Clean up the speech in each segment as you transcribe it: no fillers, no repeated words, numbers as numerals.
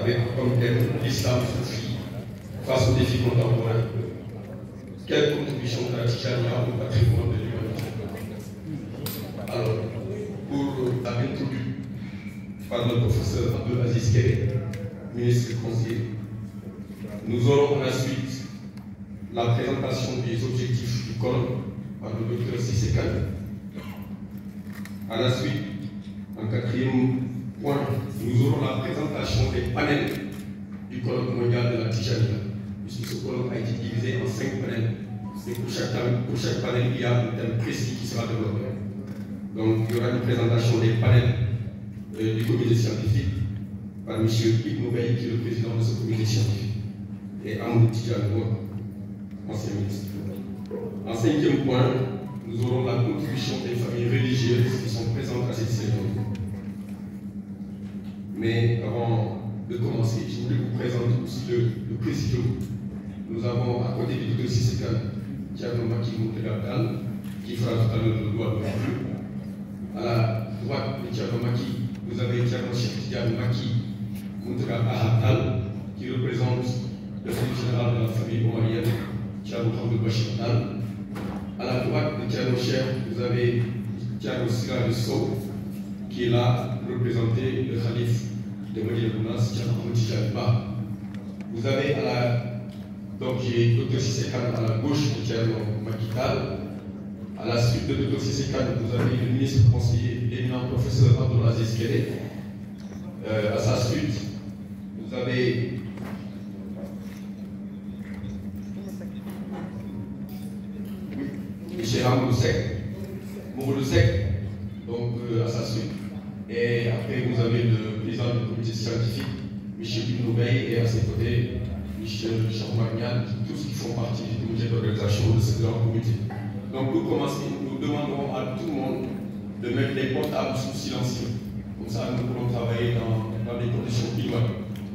avec comme thème l'islam soufi face aux défis contemporains. Quelle contribution de la Tijaniya au patrimoine de l'humanité? Alors, pour la introduire par le professeur Abdul Aziz Kéré, ministre conseiller, nous aurons ensuite la présentation des objectifs du colloque par le docteur Cissé Kane. À la suite, en quatrième point, nous aurons la présentation des panels du colloque mondial de la Tijaniya, puisque ce colloque a été divisé en 5 panels. Et pour chaque panel, il y a un thème précis qui sera développé. Donc, il y aura une présentation des panels du comité scientifique par M. Ibn Bey, qui est le président de ce comité scientifique, et Amadou Tidjane, ancien ministre. En 5e point, nous aurons la contribution des familles religieuses qui sont présentes à cette cérémonie. Mais avant de commencer, je voulais vous présenter aussi le présidium. Nous avons à côté du docteur Cissé Kane, Thierno Maki Moutega, qui fera tout à l'heure le doigt de l'enjeu. À la droite de Thierno Maki, vous avez Thierno Cheikh Tidiane Maki Moutega Ahatal, qui représente le khalife général de la famille omarienne, Thierno Hamdou Bachir Tal. À la droite de Thierno Cheikh, vous avez Thierno Siraj Sow, qui est là pour représenter le khalife de Medina Gounass, Thierno Tidjane Ba. Vous avez à la donc j'ai Dr Cissé Kane à la gauche de Thierno Maki Tal. À la suite de Dr Cissé Kane, vous avez le ministre conseiller, l'éminent professeur Abdul Aziz Kéré. À sa suite, vous avez M. Mamadou Seck, donc à sa suite. Et après, vous avez le président du comité scientifique, M. Ibn Bey, et à ses côtés, M. Jean Magnan, tous qui font partie du comité d'organisation de ce grand comité. Donc pour commencer, nous demanderons à tout le monde de mettre les portables sous silencieux. Comme ça, nous pourrons travailler dans des conditions climat.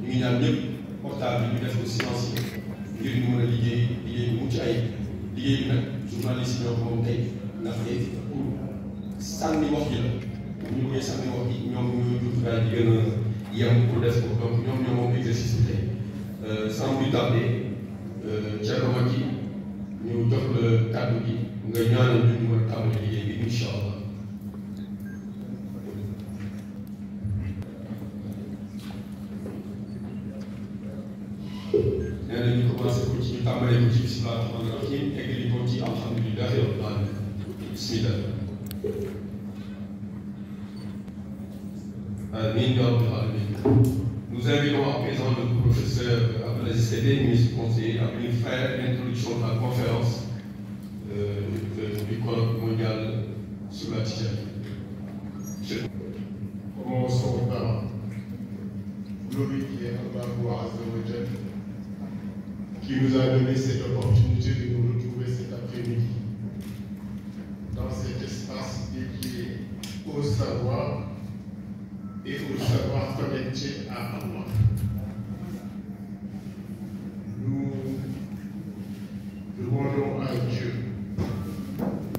Nous avons mieux portable, nous laissons silencieux. Nous avons liggéey mucc ayib liggéey bi nag journaliste yi ñoo ko moom tey ndaxte pour sànni wax ji la pour ñu koy sànni wax ji ñoom ñoo jumtukaay di gën a yem pour def ko donc ñoom ñoo moom exercice bi tey sans plus tarder Thierno Maki ñu jox la kàddu gi nga ñaanal ñu mën a tàmbali liggéey bi incha allah. nee na ñu commencé ko ci ñu tàmbalee ko ci bisimilah rahmaani rahim eggali ko ci alhamdulilahi rabbil alamin bismillah. Amin ya rabbil alamin. Nous invitons à présent le professeur Abdul Aziz Kéré, ministre conseiller, à venir faire l'introduction de la conférence du colloque mondial sur la Tijaniya. Commençons par glorifier Allah Azza wa Jalla qui nous a donné cette opportunité de nous retrouver cet après-midi dans cet espace dédié au savoir et au savoir connecté à Allah. Nous demandons à Dieu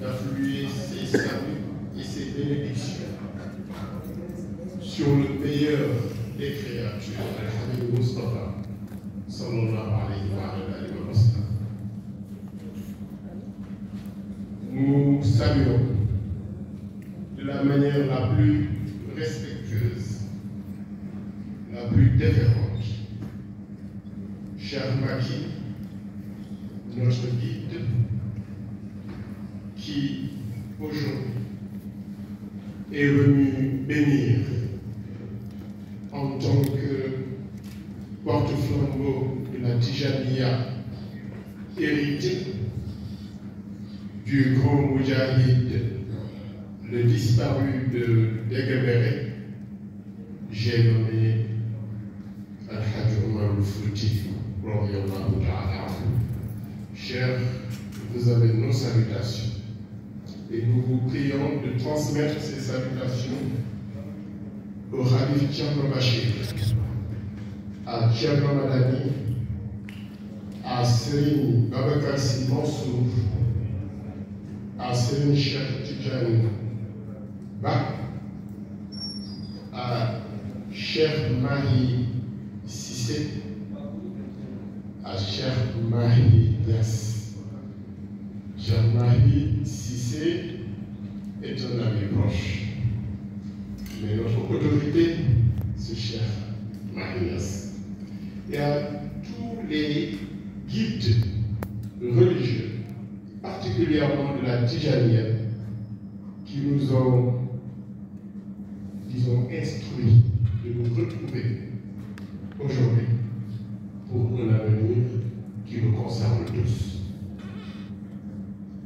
d'affluer ses saluts et ses bénédictions sur le meilleur des créatures, Al-Habib Mustafa, sallallahu alayhi wa sallam. Nous saluons de la manière la plus respectueuse, la plus déférente, cher Maki, notre guide, qui aujourd'hui est venu bénir en tant que porte-flambeau de la Tijaniya, hérité du grand Moujahid, le disparu de Degabere, j'ai nommé Al-Hajj Omar al-Fouti. Cher, vous avez nos salutations et nous vous prions de transmettre ces salutations au Khalif Thierno Bachir, à Thierno Madani, à Serigne Babacar Sy Mansour, à Serigne Cheikh Tidiane Ba, à Cheikh Mahi proche. Mais notre autorité, c'est Cheikh Mahi Niass. Et à tous les guides religieux, particulièrement de la Tijaniya, qui nous ont, disons, instruits de nous retrouver aujourd'hui pour un avenir qui nous concerne tous.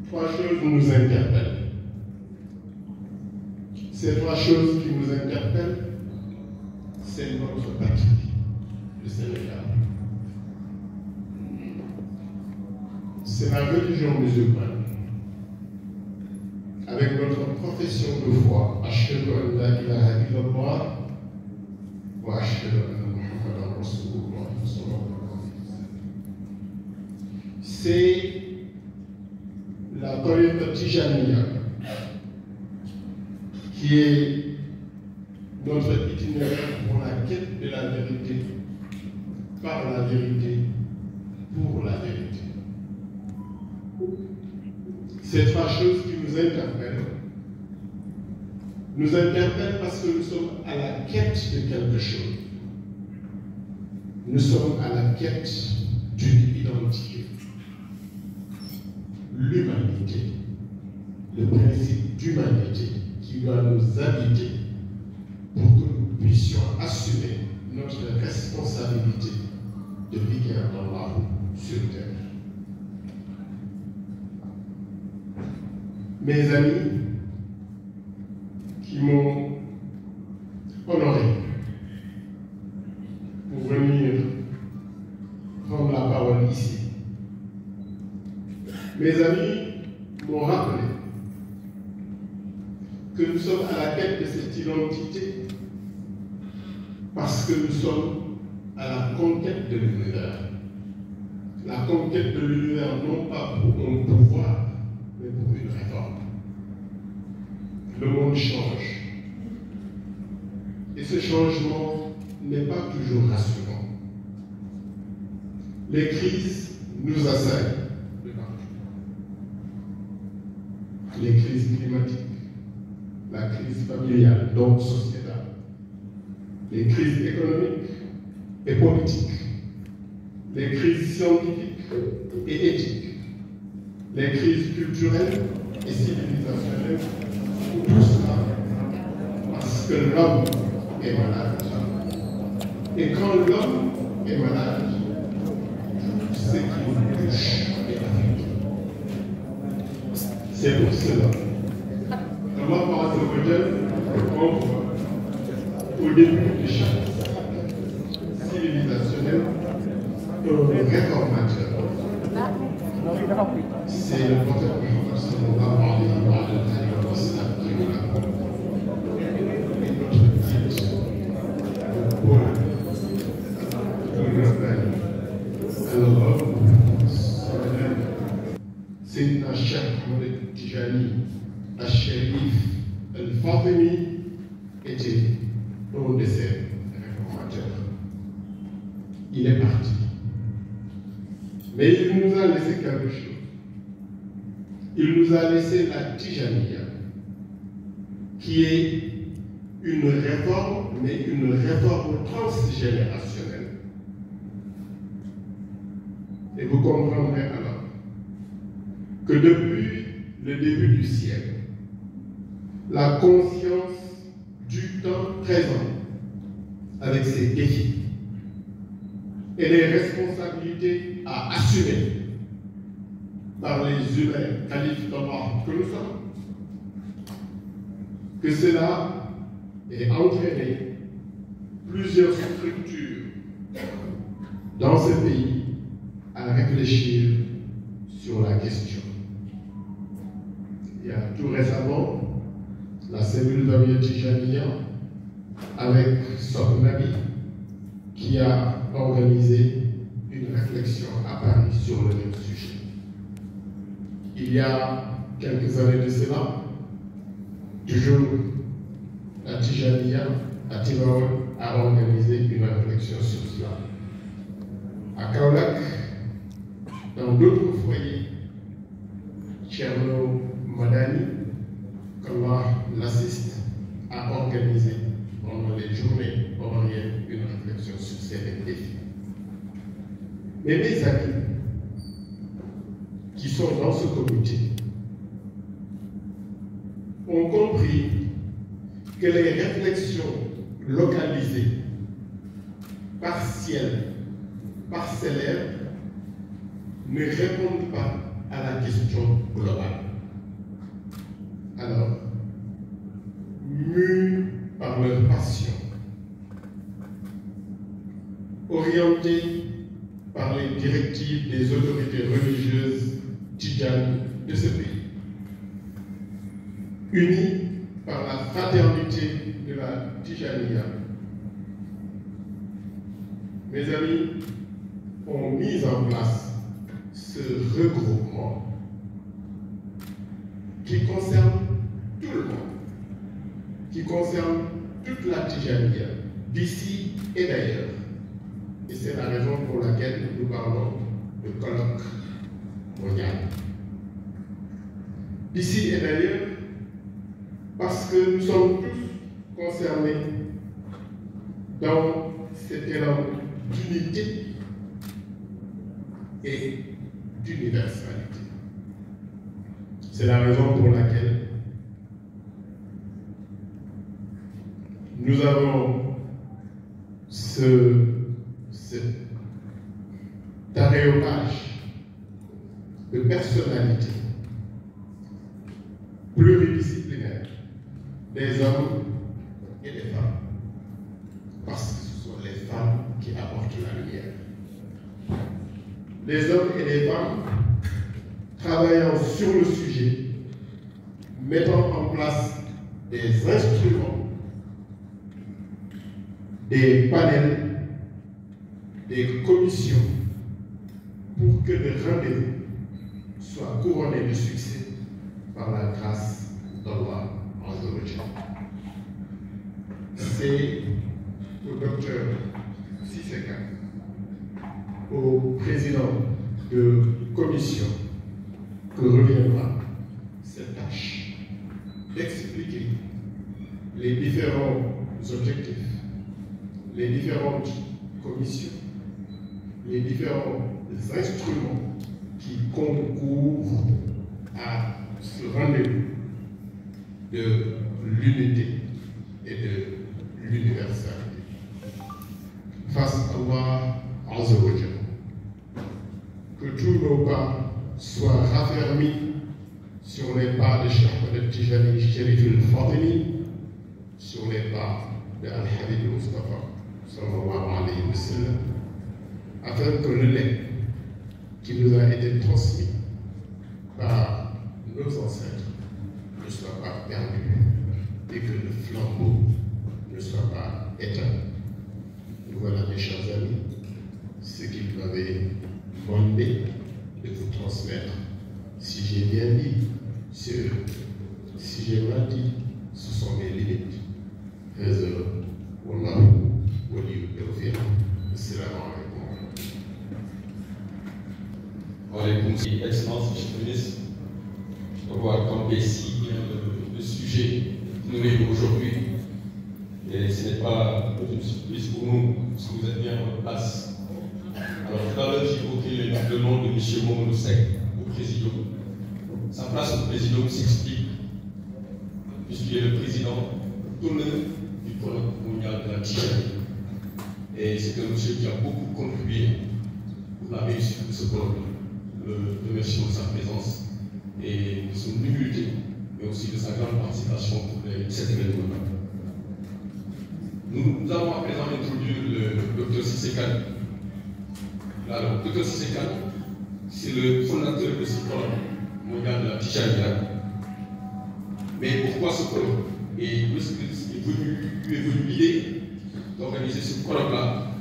Trois choses nous interpellent. Ces trois choses qui nous interpellent, c'est notre patrie, le Sénégal. C'est la religion musulmane, avec notre profession de foi, Ashhadu an la ilaha illallah wa ashhadu anna Muhammadan Rasulullah. C'est la tariqa Tijaniya qui est notre itinéraire pour la quête de la vérité, par la vérité, pour la vérité. Ces trois choses qui nous interpellent parce que nous sommes à la quête de quelque chose. Nous sommes à la quête d'une identité. L'humanité, le principe d'humanité qui doit nous habiter pour que nous puissions assumer notre responsabilité de vicaire d'Allah sur terre. Mes amis qui m'ont honoré pour venir prendre la parole ici. Mes amis m'ont rappelé que nous sommes à la quête de cette identité parce que nous sommes à la conquête de l'univers. La conquête de l'univers non pas pour un pouvoir, mais pour une réforme. Le monde change. Et ce changement n'est pas toujours rassurant. Les crises nous assaillent. Les crises climatiques, la crise familiale, donc sociétale, les crises économiques et politiques, les crises scientifiques et éthiques, les crises culturelles et civilisationnelles, tout cela parce que l'homme est malade. Et quand l'homme est malade, tout ce qui nous touche est affecté. C'est pour cela qu'Allah envoie au début de chaque civilisationnel un réformateur. C'est le prophète Muhammad sallallahu alayhi wa sallam qui nous l'a et notre guide, le pôle, le rebelle, alors Sayyidina Cheikh Ahmed Tijani al-Sharif al-Fatimi était un de ses réformateurs. Il est parti. Mais il nous a laissé quelque chose. Il nous a laissé la Tijaniya, qui est une réforme, mais une réforme transgénérationnelle. Et vous comprendrez alors que depuis le début du siècle, la conscience du temps présent, avec ses défis et les responsabilités à assumer par les humains califes d'Allah que nous sommes, que cela ait entraîné plusieurs structures dans ce pays à réfléchir sur la question. Il y a tout récemment la cellule d'Amir Tijaniya avec son ami qui a organisé une réflexion à Paris sur le même sujet. Il y a quelques années de cela, toujours la Tijaniya à Tivaouane a organisé une réflexion sur cela. À Kaolack, dans d'autres foyers, Thierno Madani, qu'Allah l'assiste, défis. Mais mes amis qui sont dans ce comité ont compris que les réflexions localisées, partielles, parcellaires, ne répondent pas à la question globale. Alors, mus par leur passion, orientés par les directives des autorités religieuses tidjanes de ce pays, unis par la fraternité de la Tijania, mes amis ont mis en place ce regroupement qui concerne tout le monde, qui concerne toute la Tijania, d'ici et d'ailleurs. Et c'est la raison pour laquelle nous parlons de colloque mondial. D'ici et d'ailleurs, parce que nous sommes tous concernés dans cet élan d'unité et d'universalité. C'est la raison pour laquelle nous avons cet aréopage de personnalités pluridisciplinaires des hommes et des femmes, parce que ce sont les femmes qui apportent la lumière. Les hommes et les femmes travaillant sur le sujet, mettant en place des instruments, des panels, des commissions, pour que le rendez-vous soit couronné de succès par la grâce d'Allah Azza wa Jalla. C'est au docteur Cissé Kane, au président de commission, que reviendra cette tâche d'expliquer les différents objectifs, les différentes commissions, les différents instruments qui concourent à ce rendez-vous de l'unité et de l'universalité. Face à Allah Azza wa Jalla, que tous nos pas soient raffermis sur les pas de Cheikh Ahmed Tijani Chérif al-Fatimi, sur les pas de Al-Habib Mustafa sallallahu alayhi wa sallam, afin que le lait qui nous a été transmis par nos ancêtres ne soit pas perdu et que le flambeau ne soit pas éteint. Voilà, mes chers amis, ce qu'il m'avait demandé de vous transmettre. Si j'ai bien dit, c'est eux. Si j'ai mal dit, ce sont mes limites. Wallahu waliyu tawfiq. Assalamu alaikum. Wa alaykoum salam. Excellence, Monsieur le ministre, d'avoir campé si bien le sujet qui nous réunit aujourd'hui. Et ce n'est pas une surprise pour nous, parce que vous êtes bien en place. Alors tout à l'heure, j'évoquais le nom de M. Mamadou Seck au Présidium. Sa place au Présidium s'explique, puisqu'il est le président d'honneur du colloque mondial de la Tijani. Et c'est un monsieur qui a beaucoup contribué pour la réussite de ce colloque. Le remercions de sa présence et de son humilité, mais aussi de sa grande participation pour cet événement. Nous avons à présent introduit le Dr Cissé Kane. Alors, le Dr Cissé Kane, c'est le fondateur de ce colloque mondial de la Tijania. Mais pourquoi ce colloque? Et lui est venue l'idée d'organiser ce colloque-là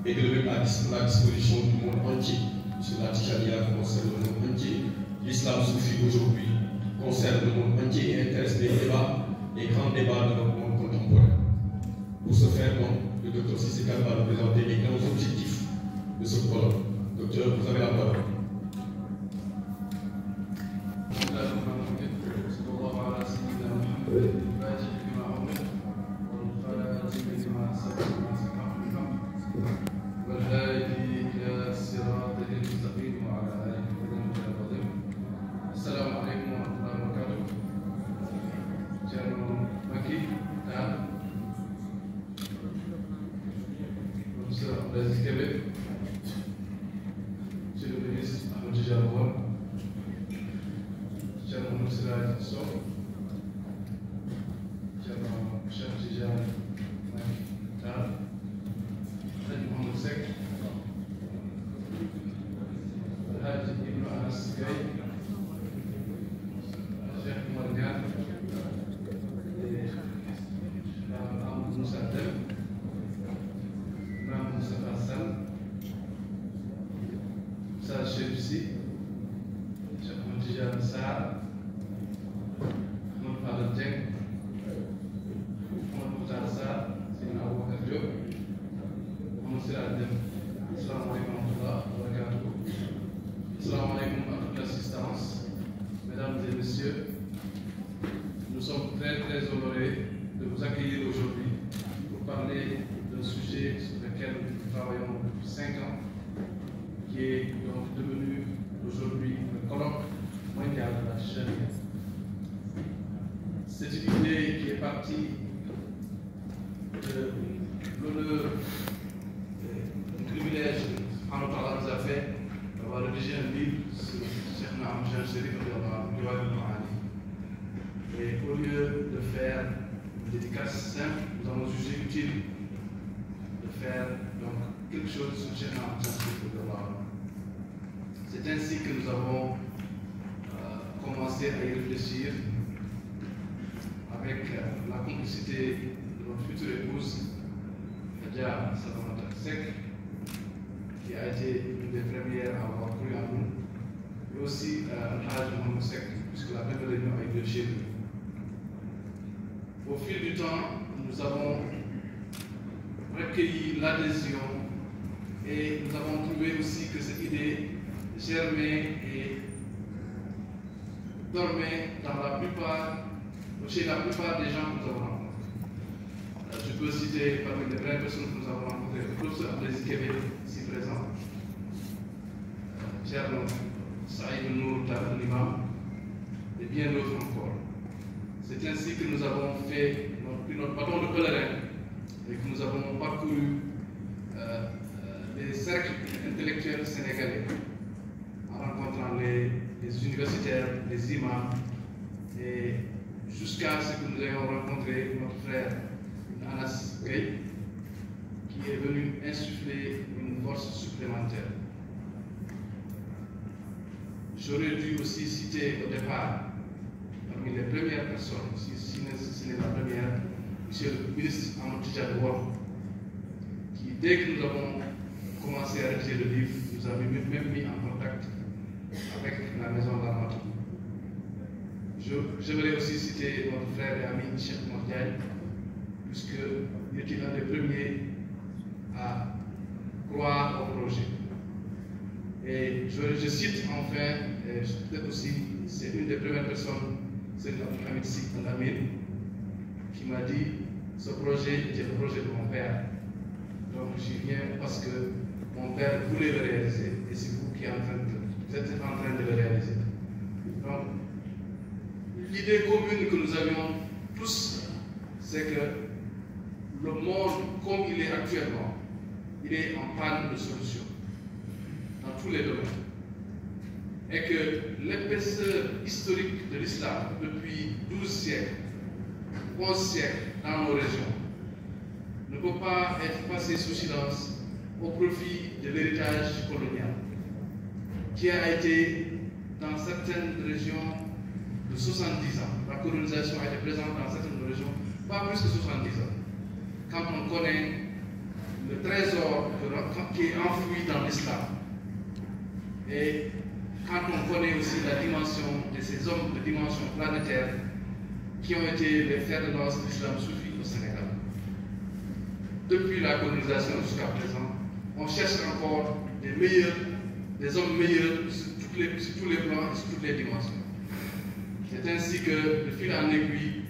et de le mettre à la disposition du monde entier. Puisque la Tijania concerne le monde entier. L'islam soufi aujourd'hui concerne le monde entier et intéresse les débats, les grands débats de notre monde contemporain. Pour ce faire, donc, le Dr Cissé Kane va nous présenter les grands objectifs de ce colloque. Docteur, vous avez la parole. Assalamu alaikum à toute l'assistance. Mesdames et messieurs, nous sommes très honorés de vous accueillir aujourd'hui pour parler d'un sujet sur lequel nous travaillons depuis 5 ans, qui est donc devenu aujourd'hui le colloque mondial de la Tijaniya. C'est une idée qui est partie de l'honneur, du privilège qu'Allah nous a fait d'avoir rédigé un livre sur Cheikh Ahmed Tijani Chérif et au lieu de faire une dédicace simple, nous avons jugé utile de faire donc quelque chose sur Cheikh Ahmed Tijani Chérif. C'est ainsi que nous avons commencé à y réfléchir avec la complicité de notre future épouse, Adja Salamata Seck, qui a été une des premières à avoir cru en nous, et aussi Al-Hajj Mohamed Seck, puisque la première réunion a eu lieu chez nous. Au fil du temps, nous avons recueilli l'adhésion et nous avons trouvé aussi que cette idée germait et dormait chez la plupart des gens que nous avons rencontrés. Je peux citer parmi les vraies personnes que nous avons rencontrées le professeur Abdelaziz Kébé, ici présent, Thierno Saïd Nour Tal l'imam, et bien d'autres encore. C'est ainsi que nous avons fait notre bâton de pèlerin et que nous avons parcouru les cercles intellectuels sénégalais en rencontrant les universitaires, les imams, et jusqu'à ce que nous ayons rencontré notre frère Anas Gueye, qui est venu insuffler une force supplémentaire. J'aurais dû aussi citer au départ, parmi les premières personnes, si ce n'est la première, monsieur le ministre Ahmed Tidiane Wade, qui, dès que nous avons commencé à rédiger le livre, nous a même mis en contact avec la maison d'Armatou. J'aimerais aussi citer notre frère et ami Cheikh Mordiaye, puisqu'il était l'un des premiers à croire au projet. Et je cite enfin, peut-être aussi, c'est une des premières personnes, c'est Hamid Sy Al-Amir, qui m'a dit ce projet était le projet de mon père. Donc j'y viens parce que mon père voulait le réaliser et c'est vous qui êtes en train de le réaliser. Donc, l'idée commune que nous avions tous, c'est que le monde comme il est actuellement, il est en panne de solutions dans tous les domaines. Et que l'épaisseur historique de l'islam depuis 12 siècles, 11 siècles dans nos régions ne peut pas être passé sous silence au profit de l'héritage colonial qui a été dans certaines régions de 70 ans. La colonisation a été présente dans certaines régions, pas plus que 70 ans. Quand on connaît le trésor qui est enfoui dans l'islam, et quand on connaît aussi la dimension de ces hommes de dimension planétaire qui ont été les fers de lance de l'islam soufi au Sénégal. Depuis la colonisation jusqu'à présent, on cherche encore des hommes meilleurs sur tous les plans et sur toutes les dimensions. C'est ainsi que, de fil en aiguille,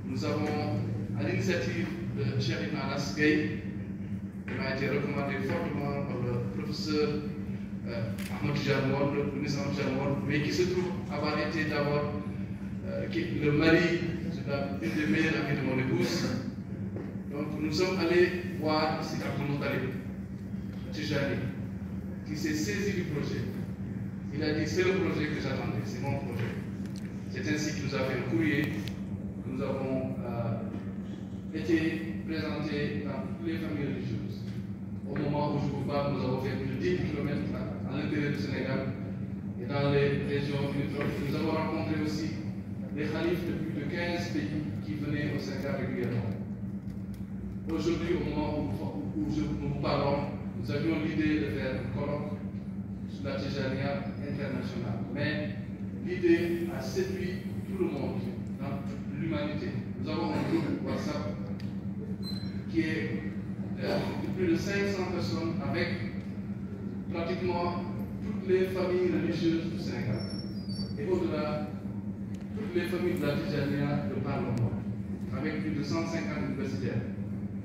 nous avons, à l'initiative de Cheikh Anas Gueye, qui m'a été recommandé fortement par le professeur Ahmed Tijane Wade, le ministre Ahmed Tijane Wade, mais qui se trouve avoir été d'abord le mari d'une des meilleures amies de mon épouse. Donc nous sommes allés voir ici Abdel Moutalib Tijani, qui s'est saisi du projet. Il a dit c'est le projet que j'attendais, c'est mon projet. C'est ainsi qu'il nous a fait un courrier, que nous avons été présentés dans toutes les familles religieuses. Au moment où je vous parle, nous avons fait plus de 10 km à l'intérieur du Sénégal et dans les régions limitrophes. Nous avons rencontré aussi des khalifes de plus de 15 pays qui venaient au Sénégal régulièrement. Aujourd'hui, au moment où nous vous parlons, nous avions l'idée de faire un colloque sur la Tijaniya internationale. Mais l'idée a séduit tout le monde, dans toute l'humanité. Nous avons un groupe WhatsApp qui est de plus de 500 personnes avec pratiquement toutes toutes les familles religieuses du Sénégal et au-delà, toutes les familles de la Tijania de par le monde, avec plus de 150 universitaires,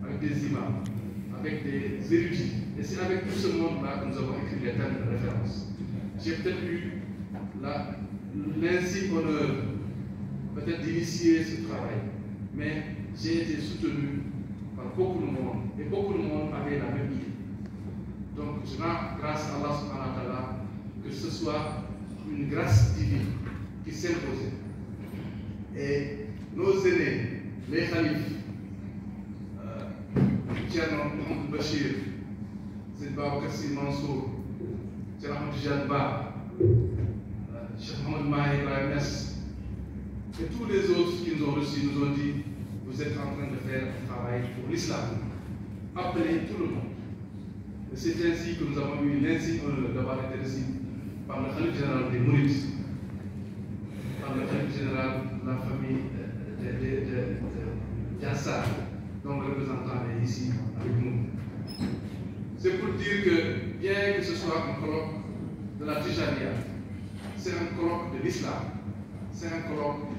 avec des imams, avec des érudits. Et c'est avec tout ce monde-là que nous avons écrit les thèmes de référence. J'ai peut-être eu l'insigne honneur peut-être d'initier ce travail, mais j'ai été soutenu par beaucoup de monde, et beaucoup de monde avait la même idée. Donc je rends grâce à Allah subhanahu wa ta'ala que ce soit une grâce divine qui s'imposait. Et nos aînés, les khalifs, Thierno Mohamed Bachir, Seydi Babacar Sy Mansour, Thierno Ahmed Tidiane Ba, Cheikh Mohamed Mahi Ibrahim Niass, et tous les autres qui nous ont reçus nous ont dit: vous êtes en train de faire un travail pour l'islam. Appelez tout le monde. Et c'est ainsi que nous avons eu l'insigne honneur d'avoir été reçus par le Khalife général des Mourides, par le Khalife général de la famille de Diassar, dont le représentant est ici avec nous. C'est pour dire que, bien que ce soit un colloque de la Tijania, c'est un colloque de l'islam, c'est un colloque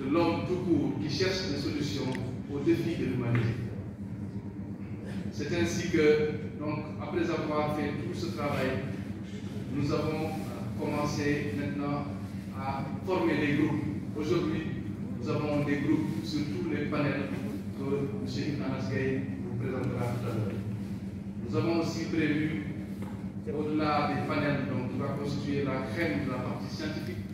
de l'homme tout court qui cherche des solutions aux défis de l'humanité. C'est ainsi que, donc, après avoir fait tout ce travail, nous avons commencé maintenant à former des groupes. Aujourd'hui, nous avons des groupes sur tous les panels que M. Anas Gaye vous présentera tout à l'heure. Nous avons aussi prévu, au-delà des panels donc, qui va constituer la crème de la partie scientifique,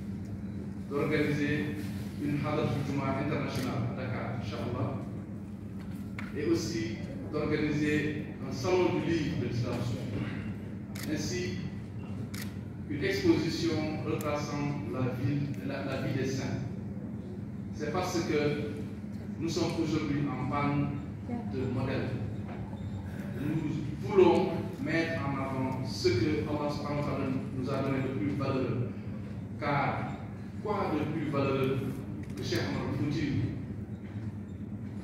d'organiser une Hadrat Juma internationale à Dakar, Inch'Allah, et aussi d'organiser un salon du livre de l'Islam, ainsi une exposition retraçant la vie des saints. C'est parce que nous sommes aujourd'hui en panne de modèles. Nous voulons mettre en avant ce que Allah nous a donné de plus valeureux. Car quoi de plus valeureux que Cheikh Omar Fouti,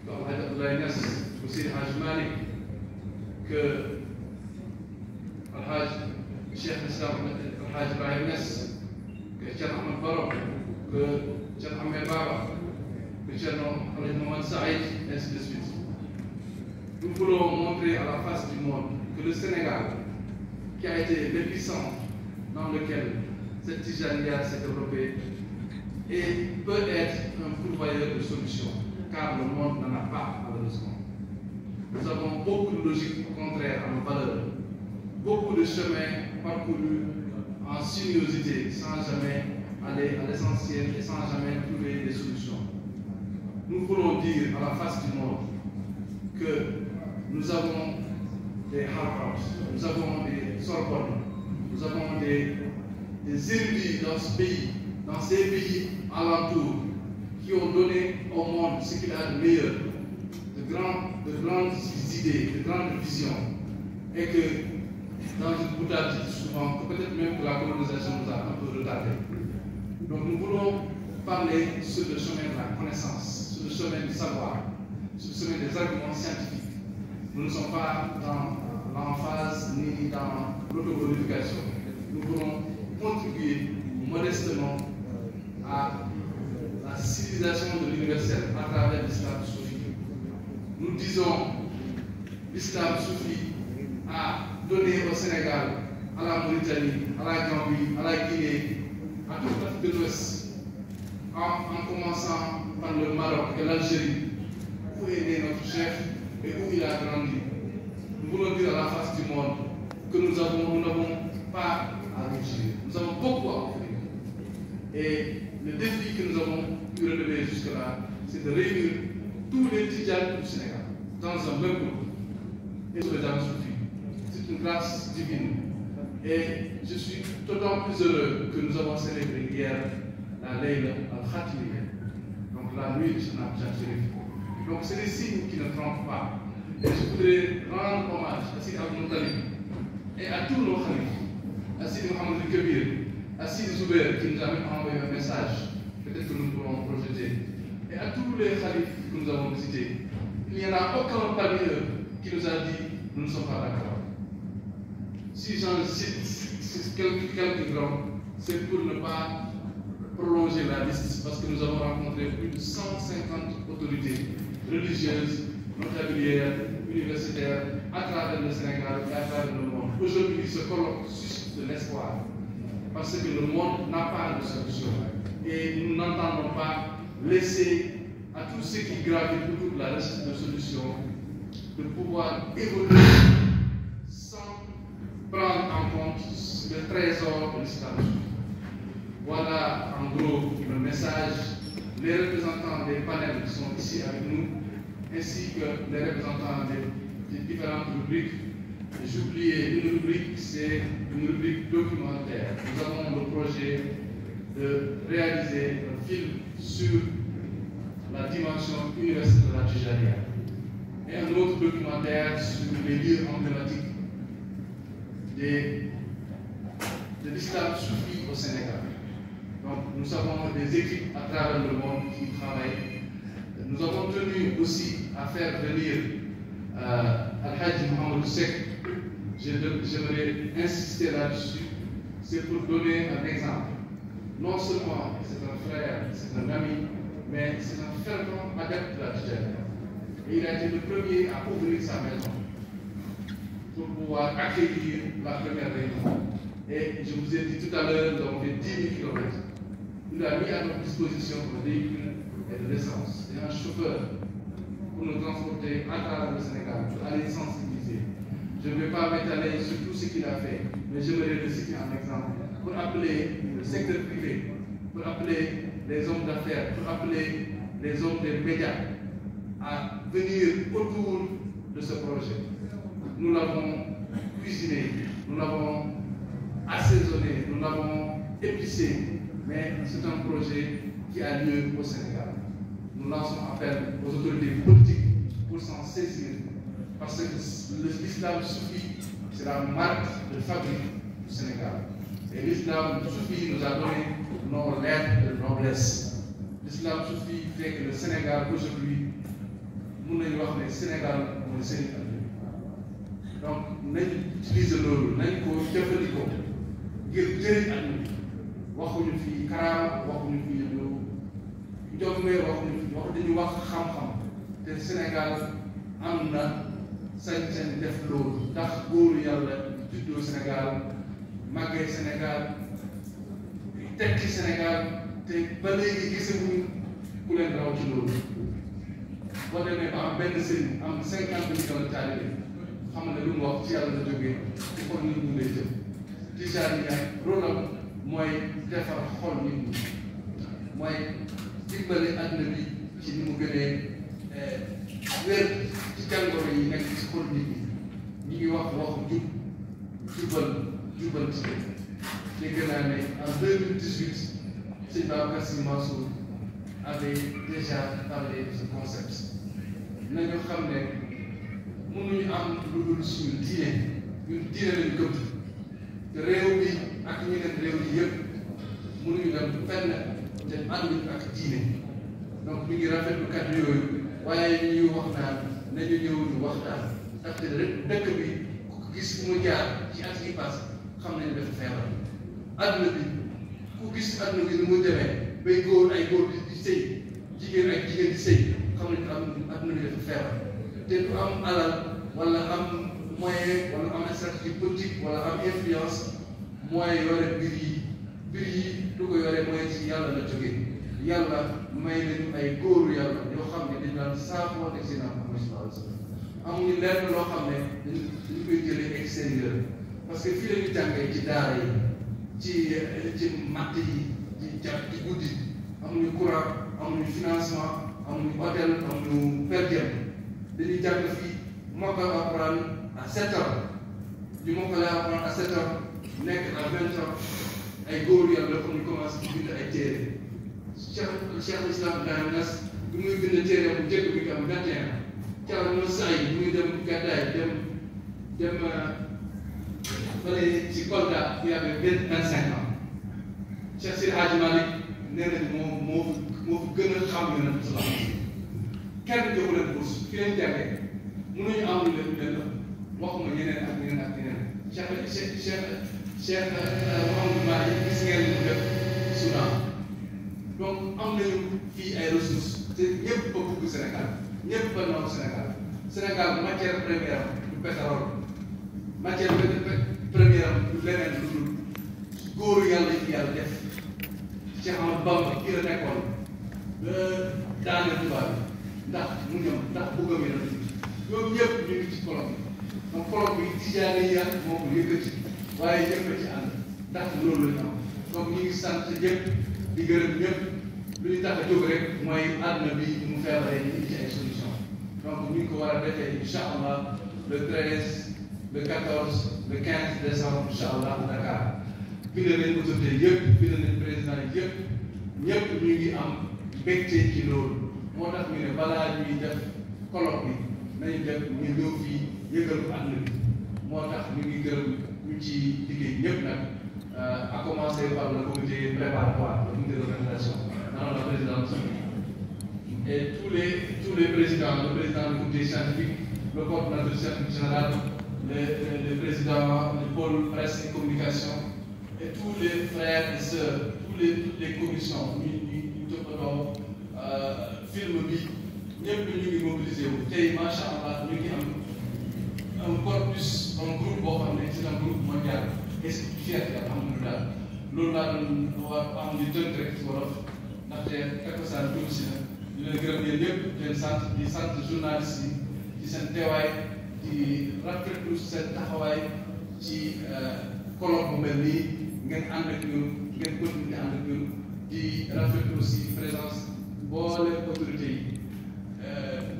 que Al-Hajj Abdoulaye Niass, que Seydi Hadj Malick, que Al-Hajj Cheikh Islam Al-Hajj Ibrahim Niass, que Cheikh Ahmed Baro, que Cheikh Ahmed Baba, que Cheikh Mohamed Saïd, ainsi de suite. Nous voulons montrer à la face du monde que le Sénégal, qui a été l'épicentre dans lequel cette Tijania s'est développée, et peut être un pourvoyeur de solutions, car le monde n'en a pas, malheureusement. Nous avons beaucoup de logiques contraires à nos valeurs, beaucoup de chemins parcourus en sinuosité, sans jamais aller à l'essentiel et sans jamais trouver des solutions. Nous voulons dire à la face du monde que nous avons des Harvard, nous avons des Sorbonne, nous avons des érudits dans ce pays, dans ces pays alentours, qui ont donné au monde ce qu'il a de meilleur, de grandes idées, de grandes visions, et que dans une boutade, je dis souvent que peut-être même que la colonisation nous a un peu retardé. Donc nous voulons parler sur le chemin de la connaissance, sur le chemin du savoir, sur le chemin des arguments scientifiques. Nous ne sommes pas dans l'emphase ni dans l'autoglorification. Nous voulons contribuer modestement à la civilisation de l'universel à travers l'islam soufi. Nous disons l'islam soufi a donné au Sénégal, à la Mauritanie, à la Gambie, à la Guinée, à toute l'Afrique de l'Ouest, en commençant par le Maroc et l'Algérie, où est né notre chef et où il a grandi. Nous voulons dire à la face du monde que nous n'avons pas à rougir. Nous avons beaucoup à offrir. Et le défi que nous avons pu relever jusque-là, c'est de réunir tous les Tidjanes du Sénégal dans un même groupe. Et sur les âmes soufis. C'est une grâce divine. Et je suis d'autant plus heureux que nous avons célébré hier la Layla al-Khatimiyya, donc la nuit de Cheikh Chérif. Donc c'est des signes qui ne trompent pas. Et je voudrais rendre hommage à Sidi Abdou Talib et à tous nos khalifs, à Sidi Mohamed Kabir, à Sidi Zouber qui nous a même envoyé un message, peut-être que nous pourrons projeter, et à tous les khalifs que nous avons visités. Il n'y en a aucun parmi eux qui nous a dit nous ne sommes pas d'accord. Si j'en cite quelques grammes, c'est pour ne pas prolonger la liste, parce que nous avons rencontré plus de 150 autorités religieuses, notabilières, universitaires, à travers le Sénégal et à travers le monde. Aujourd'hui, ce colloque suscite de l'espoir, parce que le monde n'a pas de solution. Et nous n'entendons pas laisser à tous ceux qui gravitent autour de la recherche de solutions de pouvoir évoluer sans prendre en compte le trésor de l'islam. Voilà en gros le message. Les représentants des panels qui sont ici avec nous, ainsi que les représentants des différentes rubriques. J'oubliais une rubrique, c'est une rubrique documentaire. Nous avons le projet de réaliser un film sur la dimension universelle de la Tijaniya et un autre documentaire sur les lieux emblématiques de l'islam soufi au Sénégal. Donc nous avons des équipes à travers le monde qui travaillent. Nous avons tenu aussi à faire venir Al-Hajj Mohamed Sek. J'aimerais insister là-dessus. C'est pour donner un exemple. Non seulement c'est un frère, c'est un ami, mais c'est un fervent adepte de la Tijaniya. Et il a été le premier à ouvrir sa maison pour pouvoir accueillir la première réunion. Et je vous ai dit tout à l'heure, nous avons fait 10 000 km. Il a mis à notre disposition un véhicule et de l'essence et un chauffeur pour nous transporter à travers le Sénégal, pour aller sensibiliser. Je ne vais pas m'étaler sur tout ce qu'il a fait, mais j'aimerais le citer en exemple pour appeler le secteur privé, pour appeler les hommes d'affaires, pour appeler les hommes des médias à venir autour de ce projet. Nous l'avons cuisiné, nous l'avons assaisonné, nous l'avons épicé, mais c'est un projet qui a lieu au Sénégal. Nous lançons appel aux autorités politiques pour s'en saisir, parce que l'islam soufi, c'est la marque de fabrique du Sénégal. Et l'islam soufi nous a donné nos lettres de noblesse. L'islam soufi fait que le Sénégal aujourd'hui, nous ne disons pas le Sénégal, mais le Sénégal. Donc, nous utilisons l'eau, nous utilisons ngir jëriñ ak ñun waxuñu fii karaama waxuñu fii lu jombee waxuñu fii wax dañu wax xam-xam te Sénégal am na sañ-sañ def loolu ndax góoru yàlla juddoo Sénégal màggee Sénégal tekki Sénégal te ba léegi gisaguñu ku leen raw ci loolu boo demee ba am benn sëriñ am 50 millions de taalibe xam ne lu mu wax ci yàlla la jógee ci kon nit ñi lay jëm Tijaniya rôle am mooy defar xol nit ñi mooy dimbali àdduna bi ci ni mu gënee wér ci jàngoro yi nekk ci xol nit ñi ñu ngi wax waxu jubal ci dégg naa ne en 2018 Sëñ Babacar Sy Mansour avait déjà parlé de ce concept nañu xam ne mënuñu am lu dul suñu diine ñun diine lañu gëm te réew bi ak ñeneen réew yi yëpp mënuñu dem fenn te ànduñu ak diine donc ñu ngi rafetlu kàddu yooyu waaye ñuy wax naan nañu ñëw ñu waxtaan ndaxte dëkk bi ku gis mu jaar ci at yi passé xam nañu dafa feebar àdduna bi ku gis àdduna bi ni mu demee bay góor ay góor di sëy jigéen ay jigéen di sëy xam nañu àdduna bi dafa feebar te du am alal wala am moyen wala am stratégie politique wala am influence mooy yore mbir yi du ko yore mooy ci yàlla la jógee yàlla may nañu ay góoru yàlla yoo xam ne dañu daan saafoo ak seen Muhammad sallallahu alayhi wa sallam amuñu lenn loo xam ne dañu koy jëlee extérieur parce que fii la ñu jàngee ci daara yi ci matt yi ci guddi amuñu courant amuñu financement amuñu hôtel amuñu per diem dañuy jàng fii mokkal Alxuraan à 7 ans ñu mokkale Alxuraan à 7 ans nekk à 20 ans ay góor yàlla comme ñu commencé di bind ay téere Cheikh Islam Ibrahima Niass bi muy bind téere bu njëkk bi am 21 ans Thierno Saïd bi muy dem gàddaay dem fële ci Kolda il y avait 25 ans Cheikh Seydi Hadji Malick nee nañu moo fi gën a xam Yonent bi sallallahu alayhi wa sallam kenn joxu leen bourse fi leen jàngee mënuñu am lu leen waxuma ñeneen ak ñeneen ak ñeneen Cheikh Mouhamadou Mahi gis ngeen mu def Soudan donc am nañu fii ay ressources te ñëpp ba bëgg Sénégal ñëpp ba noonu Sénégal matière première du pétrole matière première du leneen lu dul góoru yàlla yi yàlla def Cheikh Ahmadou Bamba kii la nekkoon daaneel tubaab bi ndax mu ñëw ndax bëggam yi la ñoom ñëpp ñu ngi ci colloque bi donc colloque bi tijaani yi moo ko yëkkati waaye ñëpp a ci ànd ndax loolu la ñu am donc ñu ngi sant ñëpp di gërëm ñëpp lu ñu tax a jóg rek mooy àdduna bi mu feebaree ñu ngi ci ay solution donc ñu ngi ko war a defee incha allah le 13 le 14 le 15 décembre incha allah Dakar bind nañ autorité yëpp bind nañ président yëpp ñëpp ñu ngi am mbégte ci loolu moo tax ñu ne balaa ñuy def colloque bi nañu def ñu ñëw fii yëgal ko àdduna bi moo tax ñu ngi gërëm ñu ci liggéey ñëpp nag à commencer par le comité préparatoire le comité d'organisation dans la présidence et tous les présidents le président du comité scientifique le coordonnateur scientifique général le président du pôle presse et communication et tous les frères et sœurs toutes les commissions ñu toppatoo film bi ñëpp ñu ngi mobilisé wu tey macha allah ñu ngi am un corpus un groupe boo xam ne c'est un groupe mondial et c'est fierté alhamdulilah loolu laa doon war am di tënk rek ci wolof ndaxte takkusaan dugg si na di leen gërëm yéen ñëpp di leen sant di sant journaliste yi ci seen teewaay di rafetlu seen taxawaay ci colloque bu mel nii ngeen ànd ak ñun ngeen continuer di ànd ak ñun di rafetlu aussi présence boole autorité yi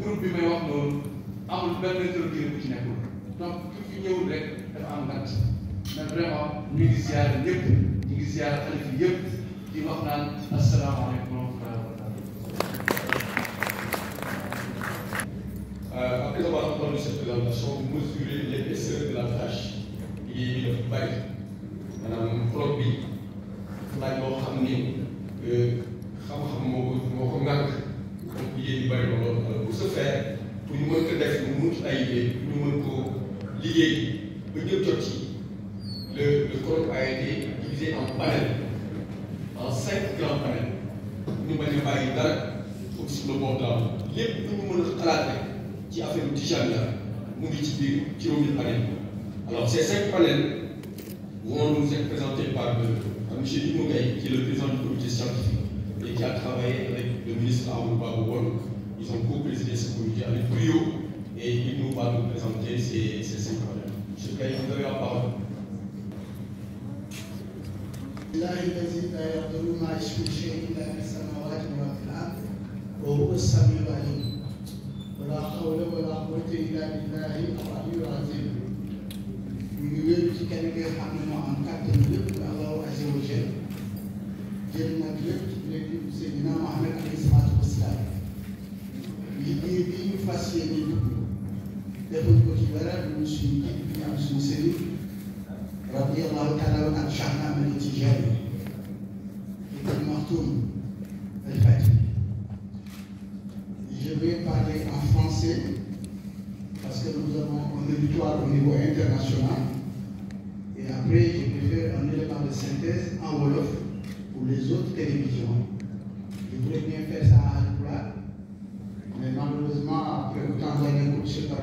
groupe bi may wax noonu amul benn interlocuteur bu ci nekkul donc ku fi ñëwul rek dafa am ngant mais vraiment ñu ngi ziare ñëpp ñu ngi ziare xalifa yëpp di wax naan asalaamaaleykum wa rahmatulah wa barakatuh. Après avoir entendu cette présentation, vous mesurez l'épaisseur de la tâche qui est mise au bari. Maanaam colloque bi laaj boo xam ni xam-xam moo ko ngànk donc liggéey bi bari na lool pour ce faire pour ñu mën ko def mu mucc ayib ñu mën ko liggéey ba ñëpp jot ci le colloque a été divisé en panels en 5 grands panels ñu bañ a bàyyi dara comme sur le bord là lépp lu ñu mën a xalaat rek ci affaire tijaan la mu ngi ci biir juróomi panel alors ces 5 panels vont nous être présentés par M. Dimo Gaye, qui est le président du comité scientifique et qui a travaillé avec le ministre Amadou Babou. Ils ont co-présidé ce comité avec brio et il nous va nous présenter ces 5 panels. M. Gaye, vous avez la parole. ñu ngi wéeru ci kenn ki nga xam ne moo am kàttan lépp Allahu azza wa jal jël nag lépp ci léegi Seydina Muhammad alayhi salaatu wasalaam liggéey bi ñu fas yéene dugg defuñ ko ci dara ñu suñu ji bi ñu am suñu sëriñ radiyallahu taala an Cheikh Ahmed Tidiane Ibn Maktoum El Fati. Je vais parler en français parce que nous avons un auditoire au niveau international. Et après, je vais faire un élément de synthèse en Wolof pour les autres télévisions. Je voulais bien faire ça à Alpulaar, mais malheureusement, après autant d'années, je ne sais pas